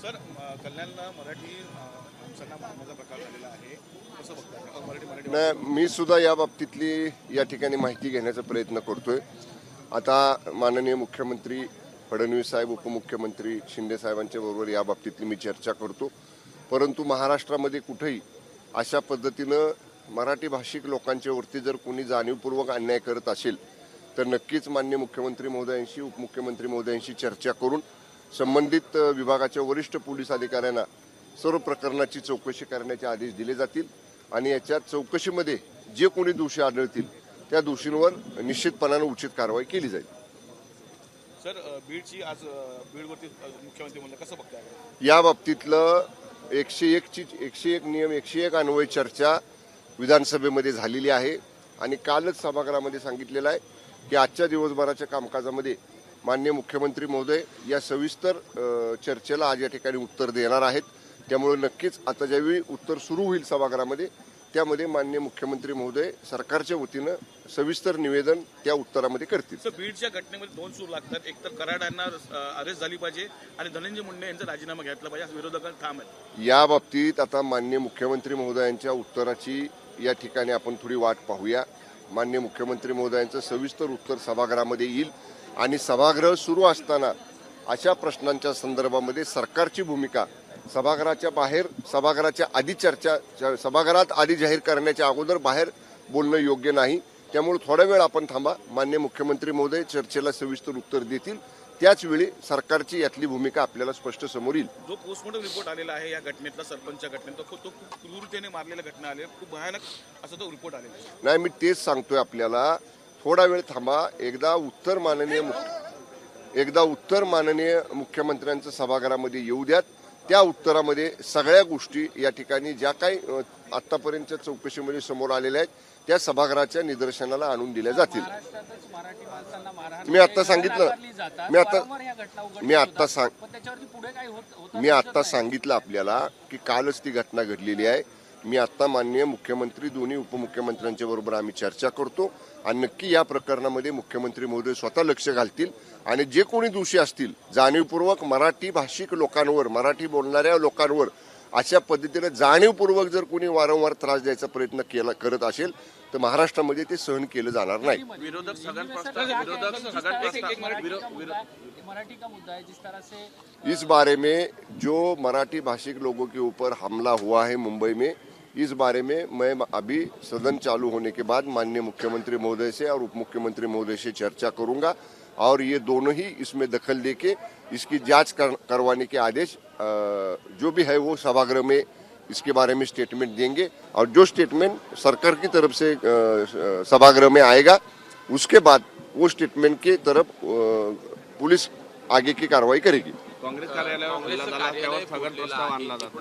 Sir कल्याणला Marathi माणसांना मारण्याचा प्रकार झालेला आहे, कसं बघताय? मराठी नाही, मी सुद्धा या बाबतीतली या ठिकाणी माहिती घेण्याचा प्रयत्न करतोय. आता माननीय मुख्यमंत्री फडणवीस साहेब, उपमुख्यमंत्री शिंदे साहेबांच्या बरोबर या बाबतीतली मी चर्चा करतो. परंतु महाराष्ट्रामध्ये कुठेही अशा पद्धतीनं मराठी भाषिक लोकांच्या वरती जर कोणी जाणीवपूर्वक अन्याय करत असेल तर नक्कीच माननीय मुख्यमंत्री महोदयांशी, उपमुख्यमंत्री महोदयांशी चर्चा करून संबंधित विभागाच्या वरिष्ठ पोलीस अधिकाऱ्यांना सर्व प्रकरणाची चौकशी करण्याचे आदेश दिले जातील आणि याच्या चौकशीमध्ये जे कोणी दोषी आढळतील त्या दोषींवर निश्चितपणाने उचित कारवाई केली जाईल. सर बीडची आज बीडवरती मुख्यमंत्री म्हणलं, कसं बघताय? या बाबतीतलं 101 नियम 101 अन्वय चर्चा विधानसभेमध्ये झालेली आहे आणि कालच सभागृहामध्ये सांगितलेलं आहे की आजच्या दिवसभराच्या कामकाजामध्ये माननीय मुख्यमंत्री महोदय या सविस्तर चर्चेला आज या ठिकाणी उत्तर देणार आहेत. त्यामुळे नक्कीच आता ज्यावेळी उत्तर सुरू होईल सभागृहामध्ये त्यामध्ये माननीय मुख्यमंत्री महोदय सरकारच्या वतीनं सविस्तर निवेदन त्या उत्तरामध्ये करतील. सर बीडच्या घटनेमध्ये दोन सूर लागतात, एक तर कराड यांना अरेस्ट झाली पाहिजे आणि धनंजय मुंडे यांचा राजीनामा घेतला पाहिजे, असं विरोधकांना ठाम आहे. या बाबतीत आता माननीय मुख्यमंत्री महोदयांच्या उत्तराची या ठिकाणी आपण थोडी वाट पाहूया. माननीय मुख्यमंत्री महोदयांचं सविस्तर उत्तर सभागृहामध्ये येईल आणि सभागृह सुरू असताना अशा प्रश्नांच्या संदर्भामध्ये सरकारची भूमिका सभागृहाच्या बाहेर, सभागृहाच्या आधी चर्चा, सभागृहात आधी जाहीर करण्याच्या अगोदर बाहेर बोलणं योग्य नाही. त्यामुळे थोडा वेळ आपण थांबा. माननीय मुख्यमंत्री महोदय चर्चेला सविस्तर उत्तर देतील, त्याच वेळी सरकारची यातली भूमिका आपल्याला स्पष्ट समोर येईल. जो पोस्टमॉर्टम रिपोर्ट आलेला आहे या घटनेतला, सरपंचच्या घटनेत, तो खूप क्रूरतेने मारलेल्या घटना आल्या, खूप भयानक असा तो रिपोर्ट आलेला आहे. नाही, मी तेच सांगतोय आपल्याला, थोडा वेळ थांबा. एकदा उत्तर माननीय मुख्यमंत्र्यांचं सभागृहामध्ये येऊ द्यात. त्या उत्तरामध्ये सगळ्या गोष्टी या ठिकाणी ज्या काही आतापर्यंतच्या चौकशीमध्ये समोर आलेल्या आहेत त्या सभागृहाच्या निदर्शनाला आणून दिल्या जातील. मी आता सांगितलं आपल्याला की कालच ती घटना घडलेली आहे. मी आता माननीय मुख्यमंत्री, दोन्ही उपमुख्यमंत्र्यांच्या बरोबर आम्ही चर्चा करतो आणि नक्की या प्रकरणामध्ये मुख्यमंत्री महोदय स्वतः लक्ष घालतील आणि जे कोणी दोषी असतील, जाणीवपूर्वक मराठी भाषिक लोकांवर, मराठी बोलणाऱ्या लोकांवर अशा पद्धतीने जाणीवपूर्वक जर कोणी वारंवार त्रास द्यायचा प्रयत्न करत असेल तर महाराष्ट्रामध्ये ते सहन केलं जाणार नाही. इस बारे में जो मराठी भाषिक लोगों के ऊपर हमला हुआ है मुंबई में, इस बारे में मैं अभी सदन चालू होने के बाद माननीय मुख्यमंत्री महोदय से और उप मुख्यमंत्री महोदय से चर्चा करूंगा और ये दोनों ही इसमें दखल देके इसकी जांच करवाने के आदेश जो भी है वो सभागृह में इसके बारे में स्टेटमेंट देंगे और जो स्टेटमेंट सरकार की तरफ से सभागृह में आएगा उसके बाद वो स्टेटमेंट के तरफ पुलिस आगे की कार्रवाई करेगी. काँग्रेस कार्यालयावर स्थगन प्रस्ताव आणला जातो.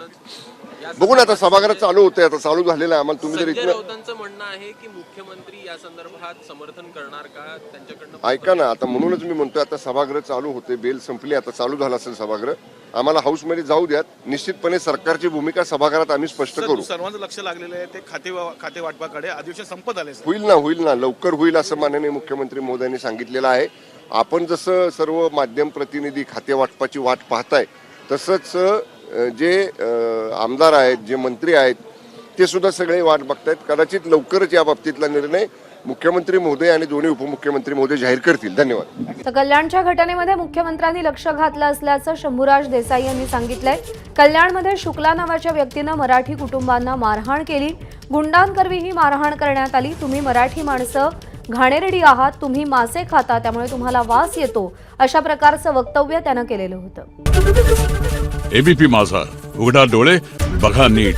बघून आता सभागृह चालू होते, आता चालू झालेलं आहे. आम्हाला तुम्ही जर संजय राऊतांचं म्हणणं आहे की मुख्यमंत्री या संदर्भात समर्थन करणार का त्यांच्याकडनं? ऐका ना, आता म्हणूनच मी म्हणतोय आता सभागृह चालू होते, बेल संपली, आता चालू झाला असेल सभागृह. आम्हाला हाऊसमध्ये जाऊ द्यात. निश्चितपणे सरकारची भूमिका सभागृहात आम्ही स्पष्ट करू. सर्वांचं लक्ष लागलेलं आहे ते खाते वाटपाकडे. अधिवेशन संपत आले. होईल ना, लवकर होईल असं माननीय मुख्यमंत्री महोदयांनी सांगितलेलं आहे. आपण जसं सर्व माध्यम प्रतिनिधी खाते वाटपाची वाट पाहताय तसंच जे आमदार आहेत, जे मंत्री आहेत ते सुद्धा सगळे वाट बघतायत. कदाचित लवकरच या बाबतीतला निर्णय मुख्यमंत्री महोदय आणि दोन्ही उपमुख्यमंत्री महोदय जाहीर करतील. धन्यवाद. तर कल्याणच्या घटनेमध्ये मुख्यमंत्र्यांनी लक्ष घातलं असल्याचं शंभूराज देसाई यांनी सांगितलंय. कल्याणमध्ये शुक्ला नावाच्या व्यक्तीनं मराठी कुटुंबांना मारहाण केली. गुंडांकरवी ही मारहाण करण्यात आली. तुम्ही मराठी माणसं घाणेरडी आहात, तुम्ही मासे खाता, त्यामुळे तुम्हाला वास येतो, अशा प्रकारचं वक्तव्य त्यानं केलेलं होतं. एबीपी माझा, उघडा डोळे बघा नीट.